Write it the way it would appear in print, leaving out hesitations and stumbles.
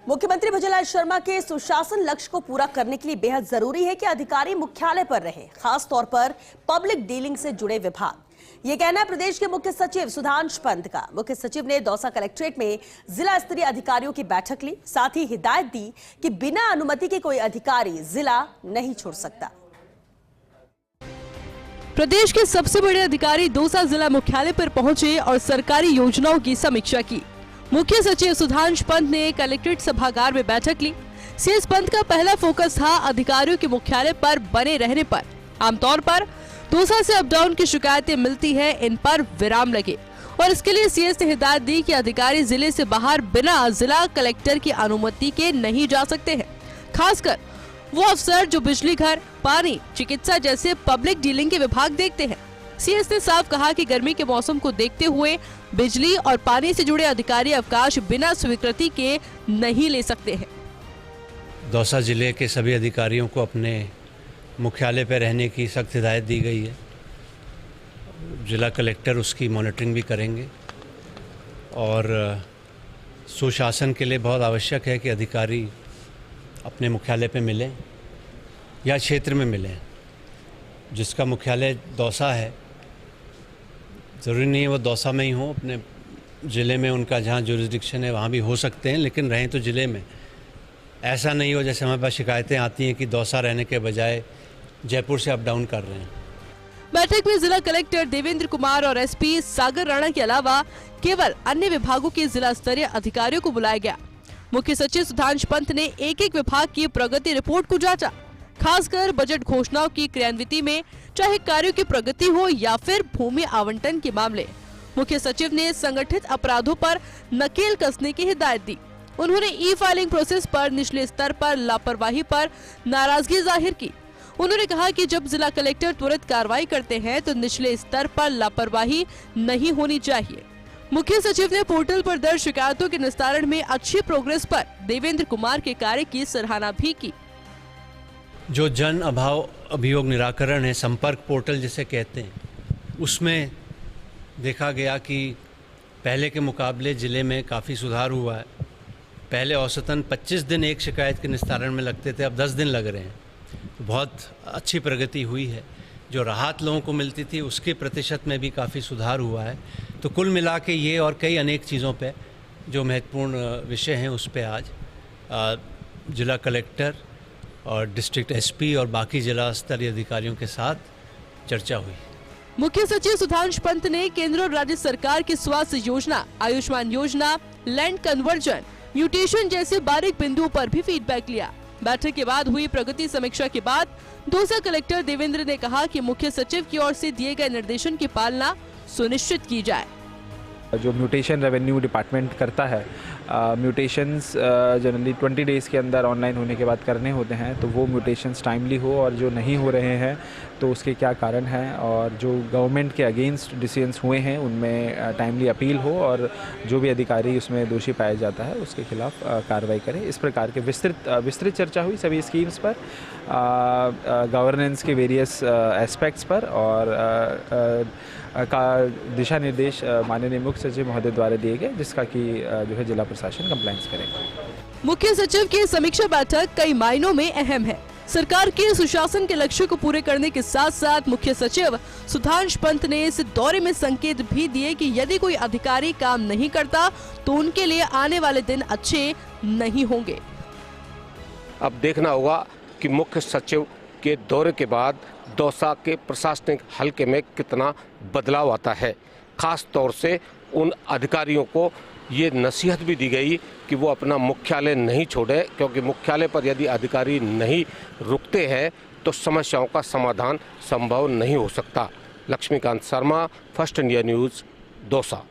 मुख्यमंत्री भजनलाल शर्मा के सुशासन लक्ष्य को पूरा करने के लिए बेहद जरूरी है कि अधिकारी मुख्यालय पर रहे, खास तौर पर पब्लिक डीलिंग से जुड़े विभाग। ये कहना है प्रदेश के मुख्य सचिव सुधांशु पंत का। मुख्य सचिव ने दौसा कलेक्ट्रेट में जिला स्तरीय अधिकारियों की बैठक ली, साथ ही हिदायत दी कि बिना अनुमति के कोई अधिकारी जिला नहीं छोड़ सकता। प्रदेश के सबसे बड़े अधिकारी दौसा जिला मुख्यालय पर पहुंचे और सरकारी योजनाओं की समीक्षा की। मुख्य सचिव सुधांशु पंत ने कलेक्ट्रेट सभागार में बैठक ली। सीएस पंत का पहला फोकस था अधिकारियों के मुख्यालय पर बने रहने पर। आमतौर पर दौसा से अप डाउन की शिकायतें मिलती है, इन पर विराम लगे और इसके लिए सीएस ने हिदायत दी कि अधिकारी जिले से बाहर बिना जिला कलेक्टर की अनुमति के नहीं जा सकते हैं। खासकर वो अफसर जो बिजली घर, पानी, चिकित्सा जैसे पब्लिक डीलिंग के विभाग देखते हैं। सीएस ने साफ कहा कि गर्मी के मौसम को देखते हुए बिजली और पानी से जुड़े अधिकारी अवकाश बिना स्वीकृति के नहीं ले सकते हैं। दौसा जिले के सभी अधिकारियों को अपने मुख्यालय पर रहने की सख्त हिदायत दी गई है। जिला कलेक्टर उसकी मॉनिटरिंग भी करेंगे और सुशासन के लिए बहुत आवश्यक है कि अधिकारी अपने मुख्यालय पे मिलें या क्षेत्र में मिलें। जिसका मुख्यालय दौसा है, ज़रूरी नहीं है वो दौसा में ही हो, अपने ज़िले में उनका जहाँ जुरिस्डिक्शन है वहाँ भी हो सकते हैं, लेकिन रहें तो ज़िले में। ऐसा नहीं हो जैसे हमारे पास शिकायतें आती हैं कि दौसा रहने के बजाय जयपुर से अप डाउन कर रहे हैं। बैठक में जिला कलेक्टर देवेंद्र कुमार और एसपी सागर राणा के अलावा केवल अन्य विभागों के जिला स्तरीय अधिकारियों को बुलाया गया। मुख्य सचिव सुधांशु पंत ने एक एक विभाग की प्रगति रिपोर्ट को जांचा, खासकर बजट घोषणाओं की क्रियान्विति में, चाहे कार्यों की प्रगति हो या फिर भूमि आवंटन के मामले। मुख्य सचिव ने संगठित अपराधों पर नकेल कसने की हिदायत दी। उन्होंने ई फाइलिंग प्रोसेस पर निचले स्तर पर लापरवाही पर नाराजगी जाहिर की। उन्होंने कहा कि जब जिला कलेक्टर त्वरित कार्रवाई करते हैं तो निचले स्तर पर लापरवाही नहीं होनी चाहिए। मुख्य सचिव ने पोर्टल पर दर्ज शिकायतों के निस्तारण में अच्छी प्रोग्रेस पर देवेंद्र कुमार के कार्य की सराहना भी की। जो जन अभाव अभियोग निराकरण है, संपर्क पोर्टल जिसे कहते हैं, उसमें देखा गया कि पहले के मुकाबले ज़िले में काफ़ी सुधार हुआ है। पहले औसतन 25 दिन एक शिकायत के निस्तारण में लगते थे, अब 10 दिन लग रहे हैं। तो बहुत अच्छी प्रगति हुई है। जो राहत लोगों को मिलती थी उसके प्रतिशत में भी काफ़ी सुधार हुआ है। तो कुल मिला के ये और कई अनेक चीज़ों पे जो महत्वपूर्ण विषय हैं उस पे आज जिला कलेक्टर और डिस्ट्रिक्ट एसपी और बाकी जिला स्तरीय अधिकारियों के साथ चर्चा हुई। मुख्य सचिव सुधांशु पंत ने केंद्र और राज्य सरकार की स्वास्थ्य योजना, आयुष्मान योजना, लैंड कन्वर्जन, म्यूटेशन जैसे बारीक बिंदुओं पर भी फीडबैक लिया। बैठक के बाद हुई प्रगति समीक्षा के बाद दौसा कलेक्टर देवेंद्र ने कहा कि मुख्य सचिव की ओर से दिए गए निर्देशन की पालना सुनिश्चित की जाए। जो म्यूटेशन रेवेन्यू डिपार्टमेंट करता है, म्यूटेशंस जनरली 20 डेज़ के अंदर ऑनलाइन होने के बाद करने होते हैं, तो वो म्यूटेशंस टाइमली हो और जो नहीं हो रहे हैं तो उसके क्या कारण हैं, और जो गवर्नमेंट के अगेंस्ट डिसीजंस हुए हैं उनमें टाइमली अपील हो और जो भी अधिकारी उसमें दोषी पाया जाता है उसके खिलाफ कार्रवाई करें। इस प्रकार के विस्तृत चर्चा हुई सभी स्कीम्स पर, गवर्नेंस के वेरियस एस्पेक्ट्स पर, और का दिशा निर्देश माननीय मुख्य सचिव महोदय द्वारा दिए गए, जिसका कि जो है जिला प्रशासन कंप्लायंस करेगा। मुख्य सचिव की समीक्षा बैठक कई मायनों में अहम है। सरकार के सुशासन के लक्ष्य को पूरे करने के साथ साथ मुख्य सचिव सुधांशु पंत ने इस दौरे में संकेत भी दिए कि यदि कोई अधिकारी काम नहीं करता तो उनके लिए आने वाले दिन अच्छे नहीं होंगे। अब देखना होगा कि मुख्य सचिव के दौरे के बाद दौसा के प्रशासनिक हलके में कितना बदलाव आता है। खास तौर से उन अधिकारियों को ये नसीहत भी दी गई कि वो अपना मुख्यालय नहीं छोड़े, क्योंकि मुख्यालय पर यदि अधिकारी नहीं रुकते हैं तो समस्याओं का समाधान संभव नहीं हो सकता। Laxmikant Sharma, first India news, Dausa.